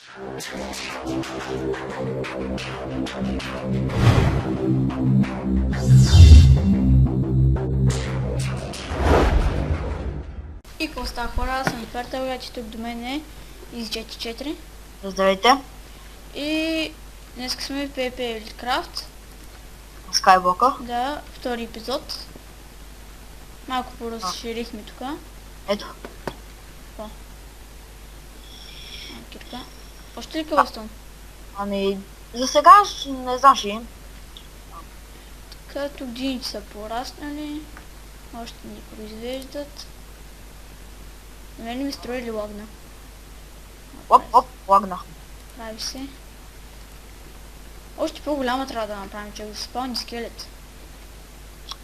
И какво става, хора? Аз съм Фертел, че тук до мен е Из4. Здравейте. И днес сме в PvP Elitecraft. Скайблока. Да, втори епизод. Малко поразширихме тук. Ето. Какво? Кирка. Още ли къвъстон? Ами, за сега не знам ще им. Като диничи са пораснали. Още ни произвеждат. На мен ми строили лагна. Оп, лагна. Прави се. Още по-голяма трябва да направим, че да се спални скелет.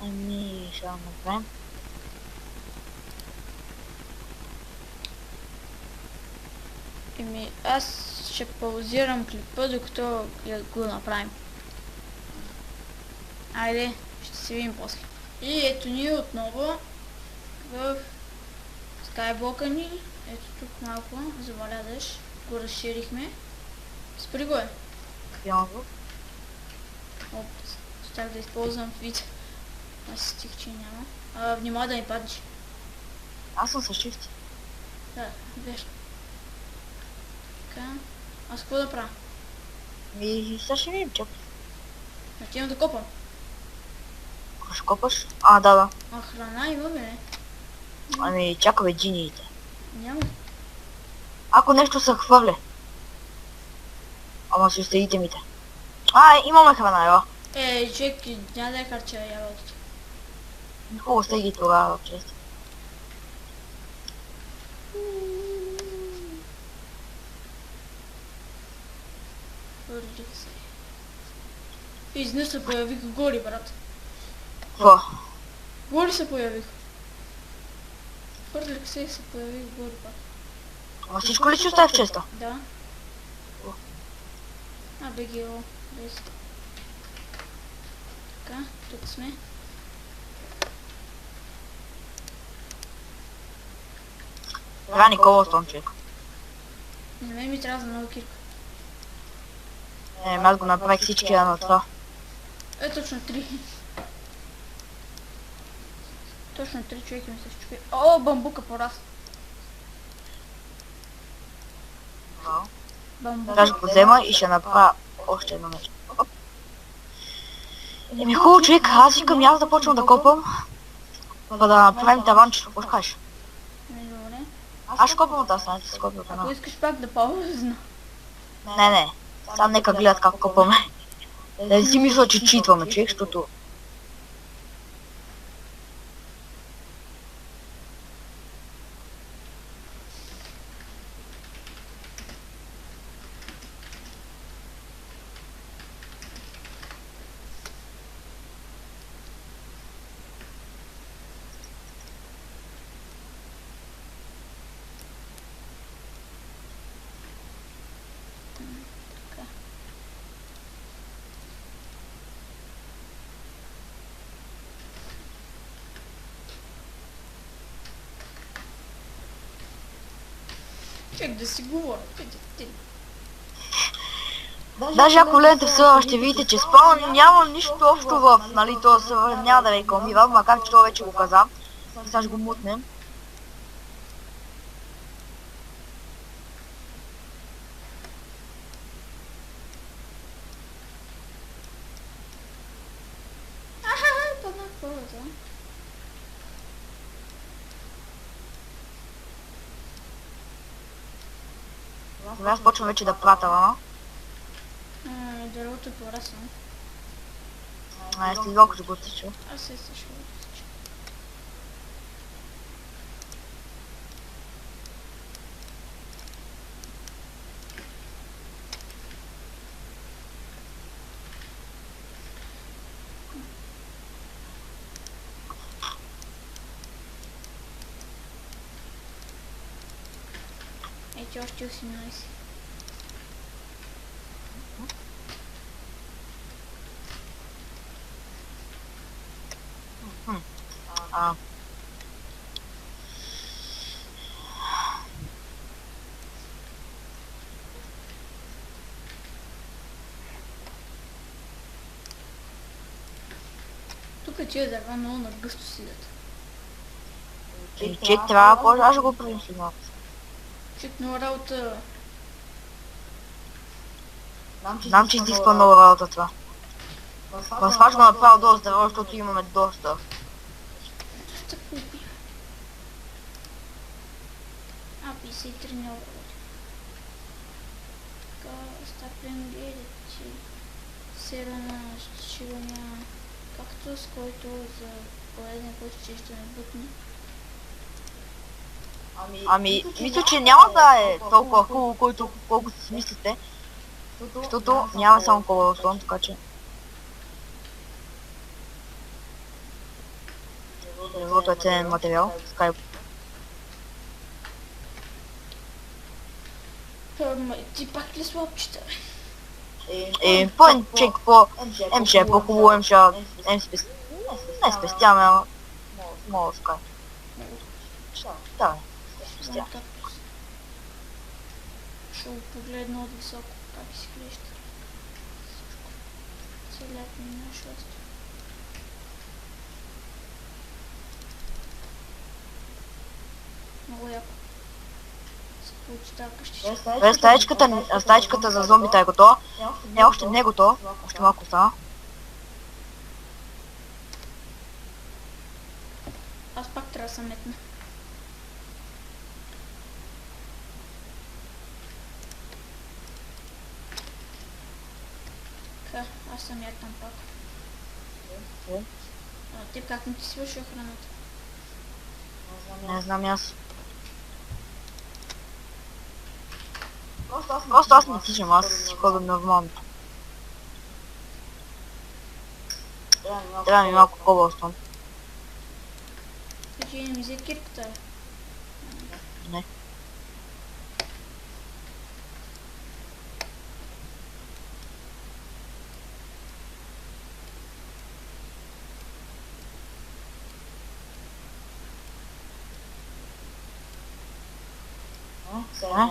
Ами, ще направим. Еми, аз ще паузирам клипа, докато го направим. Айде, ще се видим после. И ето ни отново в скайблока ни. Ето тук малко завалядаш. Го разширихме. Спри го е. Пиано го. Опс. Щях да използвам вид. Аз си стих, че няма. Внимай да не паднеш. Аз съм с shift. Да, виж. Така. Аз какво да правя? И сега ще видим, чак. Отивам да копам. Ако ще копаш? А, да. А храна имаме, не? Ами, чакай джиниите. Няма. Ако нещо се хвърля. Ама си оставите мите. Имаме храна, ела. Човек, няма да я харча ябълките. Хубаво сте ги тогава, чест. Хвърлих се. Изнес се появиха гори, брат. Какво? Гори се появиха. Хвърлих се и се появих гори, брат. Ама всичко ли че остави в честа? Да. БГО. Без. Така, тук сме. Трябва Никола Стончек. На мен ми трябва за много кирка. Аз го направих всички на това. Точно 3. Точно 3 човека ми се щупи. О, бамбука порасна. Даже го взема и ще направя още едно нещо. Еми хубаво, човек, аз искам аз да почвам да копам. За да направим таванче, какво ще кажеш? Добре. Аз ще копам от тази страница, с копам от Ако една. искаш пак да паузна. Не. Сега нека гледат как копаме. Не си мисля, че читваме, човек, защото... Чек да си говоря. Даже ако влезете в сървър, ще видите, че спаун няма нищо общо в, нали, този сървър, няма да рекламирам, макар че това вече го каза. Сега ще го мутнем. Падна хората. Аз почвам вече да пратя, ама. Дървото е порасна. След малко ще го отсича. Аз се също го отсича. Ето още 18. Тук тия дърва много нагъсто сидят. Че трябва, кой аз ще го правим след малко. Чуть много работа. Знам, че изисква много работа това. Възхваш го направо доста дърво, защото имаме доста. Ще купи. 53 не работи. Така, стаплен гледачи. Серана, шивания. Както с който за пореден път ще ме бутне. Ами, мисля, че няма да е толкова хубаво, колко си мислите. Защото няма само колослон, така че... Дървото е ценен материал. Скайп. Ти пак ли слабчета? По-чек по МШ е по-хубаво, МШ не спестяваме, ама... Мога да скайп. Да, спестяваме. Ще го погледна от високо, как изглежда. Целият ми на шест. Много яко. Се получи тази къщичка. Стаечката за зомбита е готова. Още не е готова. Още малко остава. Аз пак трябва да се метна. Така, аз съм ятам пак. Теб как не ти свърши охраната? Не знам аз. Просто аз не тичам, аз си ходам нормално. Трябва ми малко кобълстон. Значи не ми взе кирката. Не.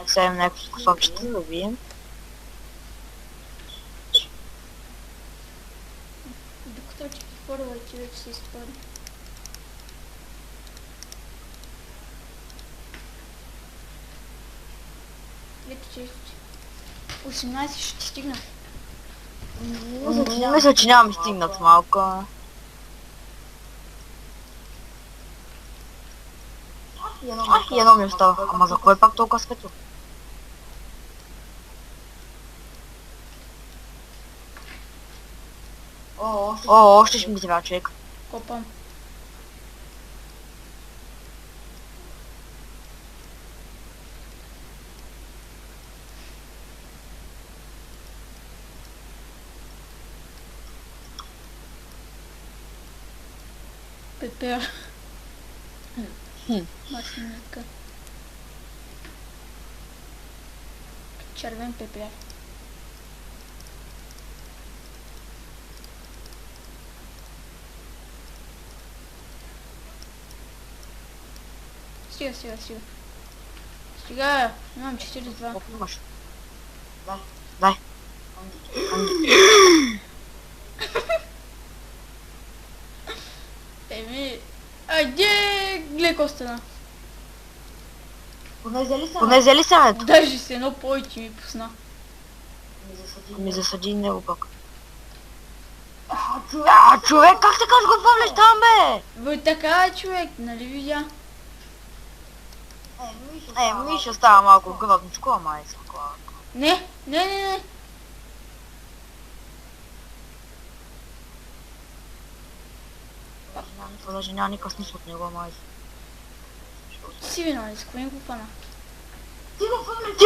Сега имам някакво кусочета да видим. Докато ти първа, ти вече се изпади. Ето че 18 ще ти стигна. Мисля, че няма ми стигнат малко. И едно ми остава. Ама за кой пак толкова светло? Още ще ми трябва човек. Копам. Пепер. Машинка. Червен пепер. Стига. Стига, имам 4-2. Колко имаш? Дай. Еми, айде, гледай костена. Поне взели се, ето. Даже се едно повече ми пусна. Ми засади него пак. Човек, как се кажеш го пъвлеш там, бе? Бе, така е, човек, нали видя? Ми ще става малко гръбничко, ама е скоро. Не. Това даже няма никакъв смисъл от него, ама е. Си виновен, с кой го хвана? Ти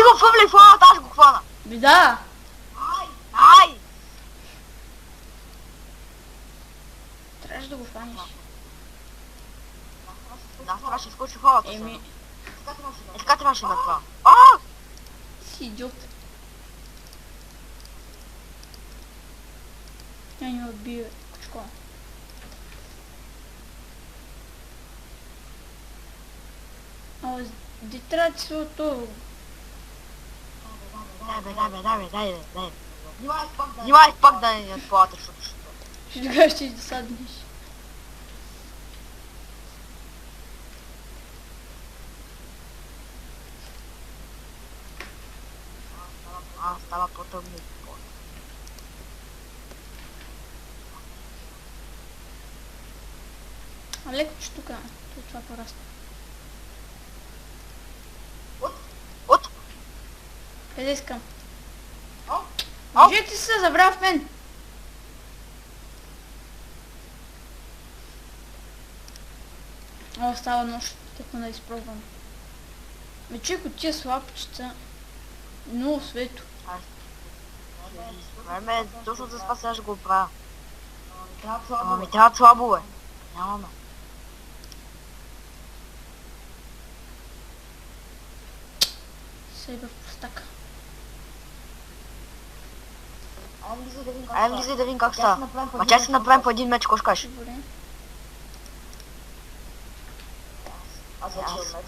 го фъвли в лавата, аз го хвана. Бе, да. Ай! Трябваше да го хванеш. Да, това ще скочи в лавата. Еми, Така трябваше да направя. си идиот. Тя ни отбие, кучко. Де трябва да сиото? Дай. Внимай пак да не отплавате, защото ще... Ще тогава ще досаднеш. Става по-тъмно. Леко, че тук това порасна. От! Къде искам? Ау! Вижте се, забравя в мен. О, става нощ, така да изпробвам. Вече ако тия слабчета, много свето. Време е точно за това сега ще го правя. Ама ми трябва слабо, бе. Нямаме. Сейбър простака. Айде влизай да видим как става. Ма чай се направим по един меч, какво ще кажеш? Добре.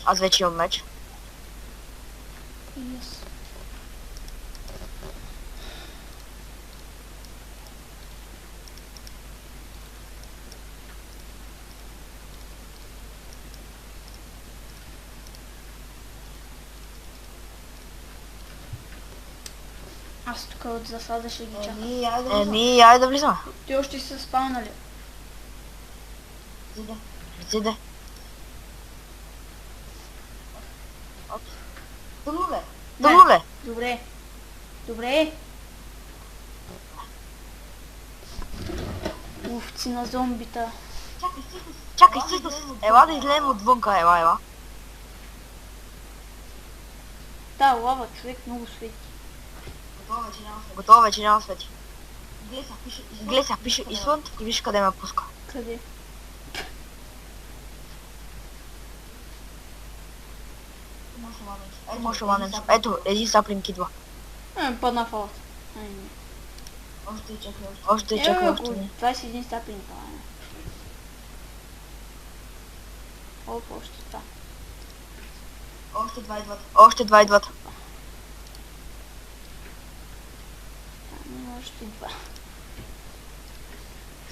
Аз вече имам меч. И аз. Аз тук от засада ще ги чакам. Айде да влизаме. Ти още си спалнали. Иде. Долу. Добре. Добре. Овци на зомбита. Чакай, всъщност. Ела да излеем отвънка, ела. Та лава, човек много свети. Готово вече няма свети. Гледай сега, пише Исланд и виж къде ме пуска. Къде? Може да нещо. Ето, един саплинг идва. Падна фалата. Още чакай, още около не. 21 стапин. Още това. Още два идват. Още два.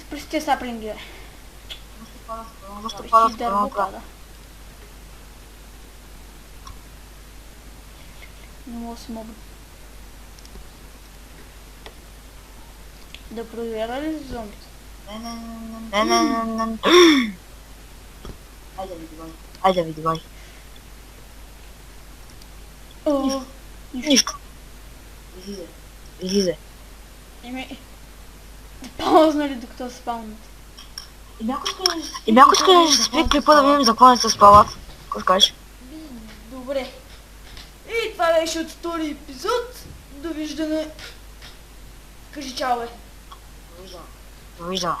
Спри те саплинги, бе. Още Спри падат си в дърво това. пада. Не мога да си мога. Да проверя ли зомбите? Не. Айде ви давай. О, Нищо. Излизай. Еми... Паузна ли докато спалнат? И ако искаш да се спри клипа да видим за какво не се спават. Какво кажеш? Добре. И това беше от втори епизод. Довиждане. Кажи чао, бе. Довиждане.